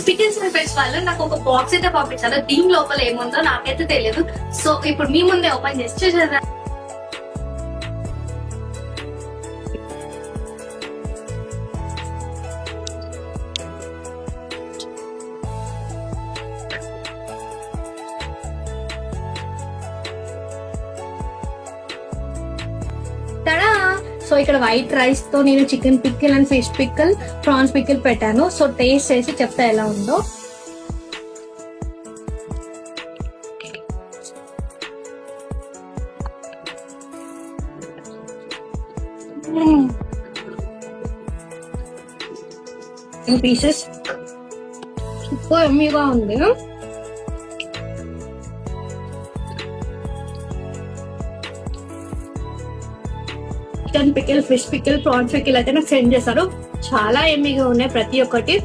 Pickles friends వాళ్ళు నాకు ఒక బాక్స్ అయితే పంపించారు. దీని లోపల ఏముందో నాకైతే తెలియదు. సో ఇప్పుడు మీ ముందే ఓపెన్ చేసి చూసేద్దాం. సో ఇక్కడ వైట్ రైస్ తో నేను chicken pickle and fish pickle, prawns pickle పెట్టాను. సో టేస్ట్ చేసి చెప్తా ఎలా ఉందో. పీసెస్ సూపర్ ఎమ్మీగా ఉంది. Chicken pickle, fish pickle, prawns pickle అయితే నాకు సెండ్ చేశారు. చాలా ఎమ్మీగా ఉన్నాయి ప్రతి ఒక్కటి.